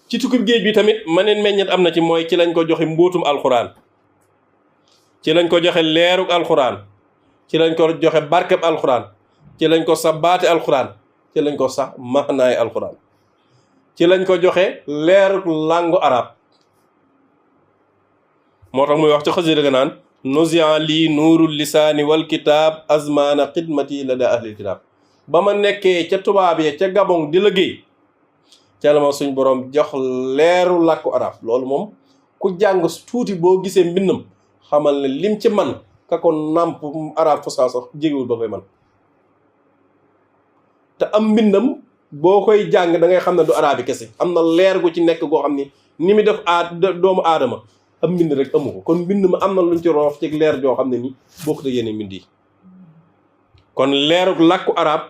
ci tukkib géej bi tamit maneen meññet am na ci mooy ci lañ ko joxe mbóotum alxuraan ci lañ ko joxe leeruk alxuraan ci lañ ko joxe barkeb alxuraan ci lañ ko sax baate alxuraan ci lañ ko sax maxnaay alxuraan ci lañ ko joxe leeruk langue arabe moo tax muy wax ci xasida ga naan nuzian lii nuurul lisaani wal kitaab azmaana xidmati la daa ahlil kitaab ba ma nekkee ca tubaab ya ca Gabon di liggéey ca la ma suñ borom jox leeru làkku arab loolu moom ku jàng tuuti boo gisee mbindam xamal ne lim ci man ka ko nàmp arab fasaa sax jégewul ba koy man te am mbindam boo koy jàng da ngay xam ne du arab yi kese am na leer gu ci nekk goo xam ni mu def doomu aadama am mbind rek amu ko kon mbind ma am na luñ ci roof ci leer joo xam ne ni bokkut ak yeneen mbind yi kon leeruk làkku arab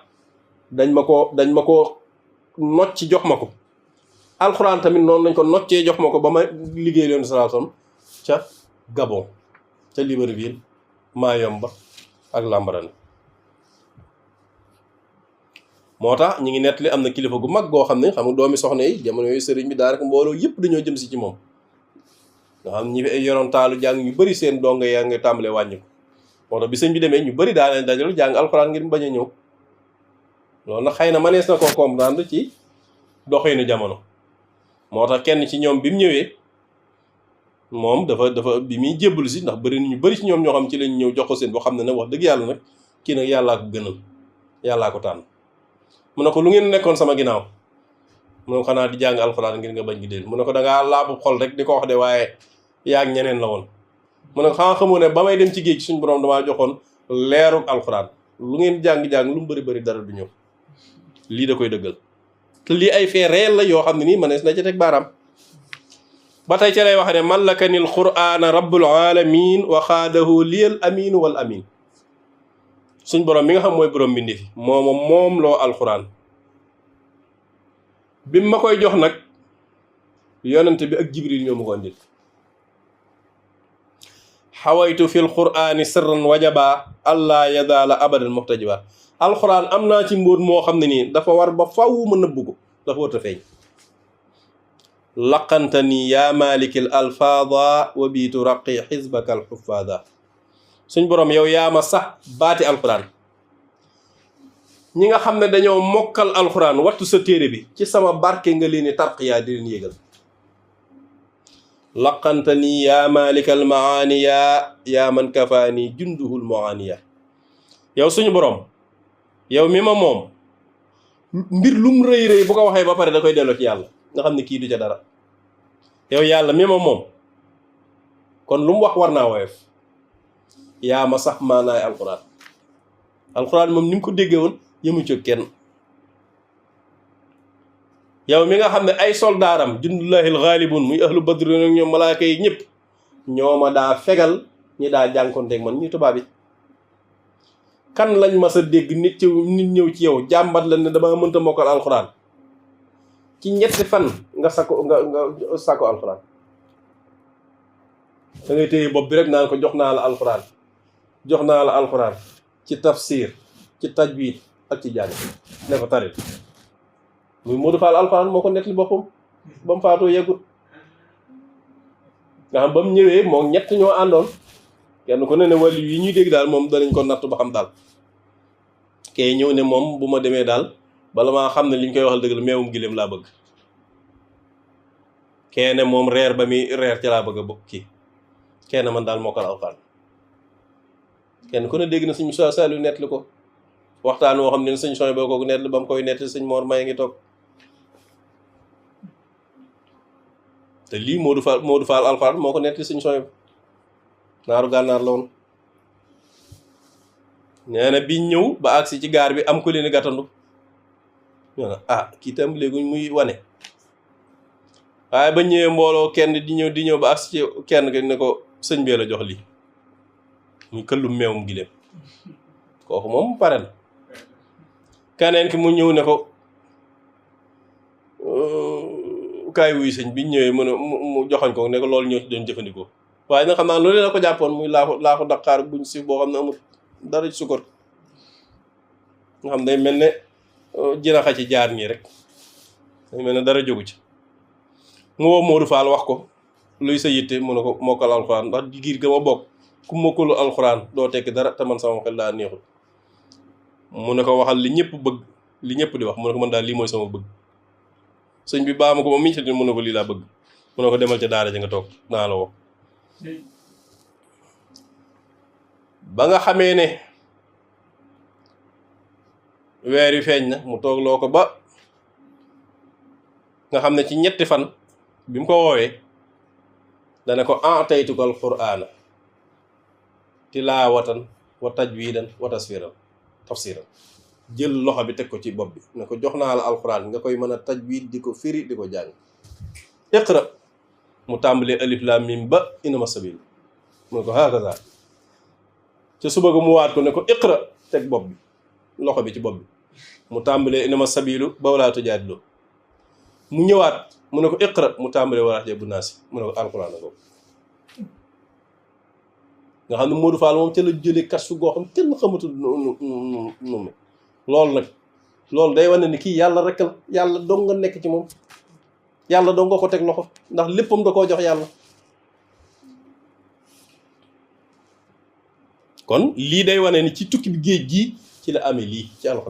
dañ ma ko nocc jox ma ko alxuraan tamit noonu lañ ko noccee jox ma ko ba ma liggéey leen sallallahu alayhi wasallam ca Gabon ca Libreville Mayomba ak Lambaréné moo tax ñi ngi nettali am na kilifa gu mag goo xam ne xam nga doomi soxna yi jamono yooyu sëriñ bi daanaka mbooloo yëpp dañoo jëm si ci moom nga xam ñi fi ay yoroon taalu jàng ñu bëri seen donga yaa nga tàmbalee wàññi ko moo tax bi sëñ bi demee ñu bëri daa leen dajalu jàng alxuraan ngir bañ a ñëw loolu nag xëy na mënees na koo comprendre ci doxinu jamono moo tax kenn ci ñoom bi mu ñëwee moom dafa bi muy jébbalu si ndax bëri ñu bëri ci ñoom ñoo xam ci lañ ñëw jox ko seen boo xam ne nag wax dëgg yàlla nag kii nag yàllaa ko gënal yàllaa ko tànn mu ne ko lu ngeen nekkoon sama ginnaaw mu ne ko xanaa di jàng alxuraan ngir nga bañ gi déel mu ne ko dangaa laabu xol rek di ko wax de waaye yaag ñeneen la woon mu ne ko xanaa xamoo ne ba may dem ci géej suñu borom damaa joxoon leeruk alxuraan lu ngeen jàng-jàng lu mu bëri dara du ñëw lii da koy dëggal te lii ay fait réel la yoo xam ne nii mënees na ci teg baaraam ba tey ca lay wax ne mallakanil qur'ana rabbul alamin wa xaadahu liyal aminu wal amin suñ borom mi nga xam mooy borom bindi fi moom loo alxuraan bi ma koy jox nag yonent bi ak jibril ñoo ma ko andil xawaytu fil qur'ani sirran wajaba allah yadaala abadan muxtajiba alxuraan am naa ci mbóot moo xam ne nii dafa war ba faw ma nëbbu ko dafa war a feeñ laqanta ni yaa malikil alfaada wa biitu raqi xisbaka alxufaada suñ borom yow yaa ma sax baati alxuraan ñi nga xam ne dañoo mokkal alxuraan wattu sa téere bi ci sama barke nga leen di tarqiyaa di leen yégal laqanta ni yaa malikal maaniya yaa man kafaani junduhul maaniya yow suñu borom yow mi ma moom mbir lum rëy bu ko waxee ba pare da koy delloo ci yàlla nga xam ne kii du ca dara yow yàlla mi ma moom kon lu mu wax war naa woyof yaa ma sax maanaay alxuraan moom ni mu ko déggee woon yëmu ci kenn yow mi nga xam ne ay soldaaram jundullahil ghalibun muy ahlu badri nag ñoom malaaka yi ñëpp ñoo ma daa fegal ñi daa jànkonteeg man ñu tubaab yi kan lañ ma sa dégg nit ñëw ci yow jàmbat la ne dama mënta mokkal alxuraan ci ñetti fan nga sako alxuraan da ngay téye bopp bi rek naan ko jox naa la alxuraan ci tafsir ci tajwid ak ci jàng ne ko tarit muy Modou Fall alxuraan moo ko nettali boppam ba mu faatoo yeggut nga xam ba mu ñëwee moom ñett ñoo àndoon kenn ku ne wàllu yi ñuy dégg daal moom danañ ko natt ba xam daal kay ñëw ne moom bu ma demee daal bala maa xam ne liñ koy waxal dëgg la meewum giléem laa bëgg kenn moom reer ba muy reer ci laa bëgg a bokk kii kenn man daal mokkal alxuraan kenn ku ne dégg na suñu Saliou nettali ko waxtaan woo xam ne sëñ Soy boo ko nettali ba mu koy nettali sëñ Mor May ngi toog te lii Modou Fall alxuraan moo ko nettali sëñ Soy naaru gànnaar la woon nee na biñ ñëw ba agsi ci gaar bi am ko leen gàttandu ñu ne kii tam léegi muy wane waaye ba ñëwee mbooloo kenn di ñëw ba agsi ci kenn ki ne ko sëñ bee la jox lii muy këllum meewum giléem kooku moom pare na keneen ki mu ñëw ne ko kaay wuy sëñ biñ ñëwee mu joxañ ko ne ko loolu ñoo ci doon jëfandikoo waaye nag xam naa loolu la ko jàppoon muy laaxu daqaar buñ si boo xam ne amul dara ci sukkar nga xam day mel ne jinaxa ci jaar nii rek day mel ne dara jógu ci mu woo Modou Fall wax ko luy sa yitte mu ne ko mokkal alxuraan ndax giir ga ma bokk ku mokkalu alxuraan doo tekki dara te man sama xel daa neexul. mu ne ko waxal li ñëpp bëgg li ñëpp di wax mu ne ko man daal lii mooy sama bëgg. sëñ bi baa ma ko ba miñ mu ne ko lii laa bëgg mu ne ko demal ca daara ja nga toog naa la woo. ba nga xamee ne weer wi feeñ na mu toog loo ko ba nga xam ne ci ñetti fan bi mu ko woowee dana ko ataytuka alqur'ana tilaawatan wa tajwidan wa tafsiran jël loxo bi teg ko ci bopp bi ne ko jox naa la alqur'an nga koy mën a tajwid di ko firi di ko jàng. iqra mu tàmbalee alif lam mim ba inama sabil mu ne ko hakaza ca suba ga mu waat ko ne ko iqra teg bopp bi loxo bi ci bopp bi mu tàmbalee inama sabilu ba walaa tujaadiloo mu ñëwaat mu ne ko iqra mu tàmbalee walaa jebu naasi mu ne ko alquran a ko nga xam ne Modou Fall moom ca la jëlee kasu goo xam kenn xamatul nu loolu nag loolu day wane ni kii yàlla rek la yàlla dong nga nekk ci moom yàlla dong nga ko teg loxo ndax léppam da koo jox yàlla. kon lii day wane ni ci tukki bi géej gii ci la amee lii ci alxuraan